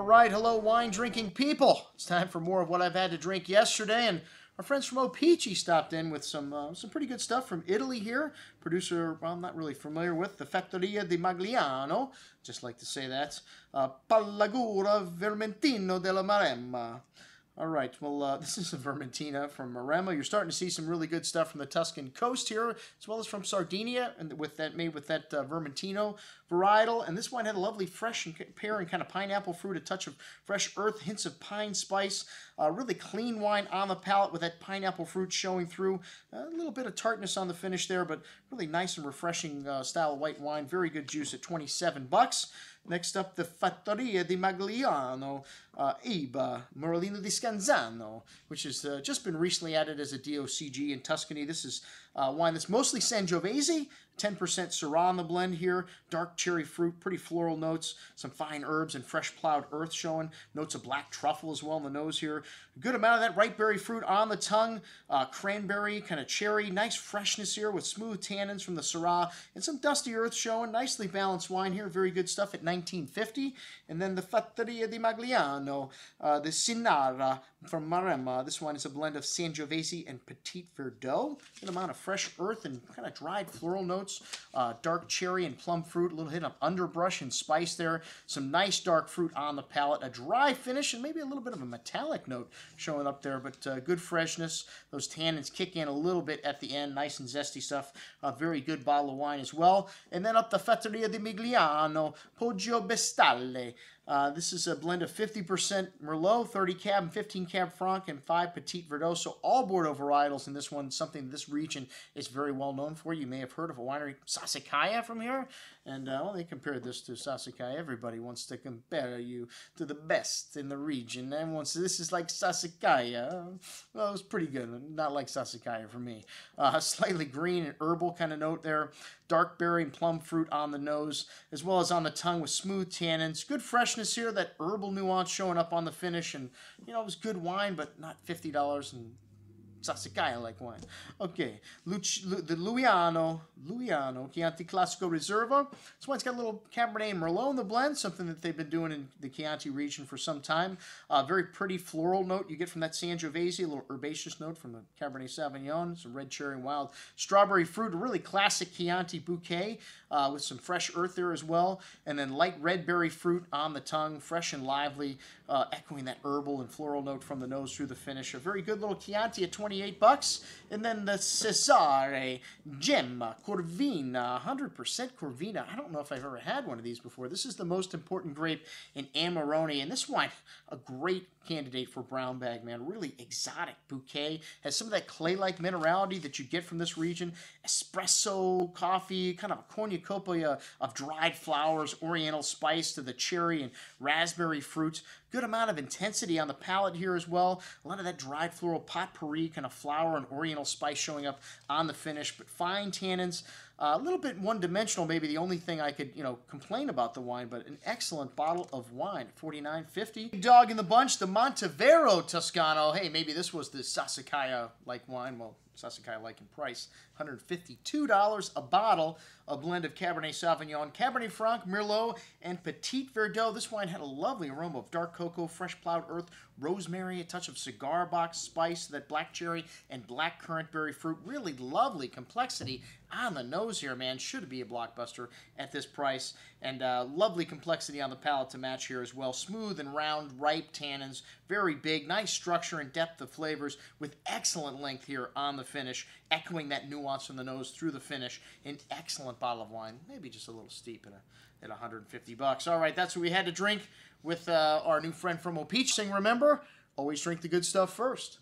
All right, hello wine-drinking people. It's time for more of what I've had to drink yesterday, and our friends from O-Picchi stopped in with some pretty good stuff from Italy here. Producer, well, I'm not really familiar with, the Fattoria Di Magliano. Just like to say that. PAGLIATURA Vermentino della Maremma. All right, well, this is a Vermentina from MAREMMA. You're starting to see some really good stuff from the Tuscan coast here, as well as from Sardinia, and made with that Vermentino varietal. And this wine had a lovely fresh and pear and kind of pineapple fruit, a touch of fresh earth, hints of pine spice. Really clean wine on the palate with that pineapple fruit showing through. A little bit of tartness on the finish there, but really nice and refreshing style of white wine. Very good juice at $27. Next up, the Fattoria Di Magliano MORELLINO di SCANSANO, which has just been recently added as a DOCG in Tuscany. This is wine that's mostly Sangiovese, 10% Syrah in the blend here, dark cherry fruit, pretty floral notes, some fine herbs and fresh plowed earth showing, notes of black truffle as well in the nose here. A good amount of that ripe berry fruit on the tongue, cranberry, kind of cherry, nice freshness here with smooth tannins from the Syrah, and some dusty earth showing. Nicely balanced wine here, very good stuff at $19.50. And then the Fattoria Di Magliano, the SINARRA from MAREMMA. This wine is a blend of Sangiovese and Petit Verdot. Good amount of fresh earth and kind of dried floral notes, dark cherry and plum fruit, a little hint of underbrush and spice there. Some nice dark fruit on the palate, a dry finish, and maybe a little bit of a metallic note showing up there, but good freshness. Those tannins kick in a little bit at the end. Nice and zesty stuff. A very good bottle of wine as well. And then up the Fattoria Di Magliano, POGGIO BESTIALE. This is a blend of 50% Merlot, 30 Cab, and 15 Cab Franc, and 5 Petit Verdot. So all Bordeaux varietals in this one, something this region is very well known for. You may have heard of a winery, Sassicaia, from here. And well, they compared this to Sassicaia. Everybody wants to compare you to the best in the region. Everyone says this is like Sassicaia. Well, it was pretty good. Not like Sassicaia for me. Slightly green and herbal kind of note there. Dark berry and plum fruit on the nose, as well as on the tongue with smooth tannins. Good freshness here, that herbal nuance showing up on the finish. And, you know, it was good wine, but not $50 and Sassicaia-like wine. Okay, the Luiano, Chianti Classico Riserva. This wine's got a little Cabernet and Merlot in the blend, something that they've been doing in the Chianti region for some time. Very pretty floral note you get from that Sangiovese, a little herbaceous note from the Cabernet Sauvignon, some red cherry and wild strawberry fruit, a really classic Chianti bouquet with some fresh earth there as well, and then light red berry fruit on the tongue, fresh and lively, echoing that herbal and floral note from the nose through the finish. A very good little Chianti at $28. And then the Cesari Jema, CORVINA, 100% CORVINA. I don't know if I've ever had one of these before. This is the most important grape in Amarone, and this wine, a great candidate for brown bag, man. Really exotic bouquet. Has some of that clay-like minerality that you get from this region. Espresso, coffee, kind of a cornucopia of dried flowers, oriental spice to the cherry and raspberry fruits. Good amount of intensity on the palate here as well. A lot of that dried floral potpourri, kind of flower and oriental spice showing up on the finish, but fine tannins. A little bit one-dimensional, maybe the only thing I could, complain about the wine, but an excellent bottle of wine at $49.50. Big dog in the bunch, the Monteverro Toscano. Hey, maybe this was the Sassicaia-like wine. Well, Sassicaia-like in price. $152 a bottle, a blend of Cabernet Sauvignon, Cabernet Franc, Merlot, and Petit Verdot. This wine had a lovely aroma of dark cocoa, fresh plowed earth, rosemary, a touch of cigar box spice, that black cherry and black currant berry fruit. Really lovely complexity on the nose here, man. Should be a blockbuster at this price. And lovely complexity on the palate to match here as well. Smooth and round, ripe tannins, very big, nice structure and depth of flavors with excellent length here on the finish, echoing that nuance from the nose through the finish. An excellent bottle of wine, maybe just a little steep at $150. All right, that's what we had to drink with our new friend from O-Picchi. Remember, always drink the good stuff first.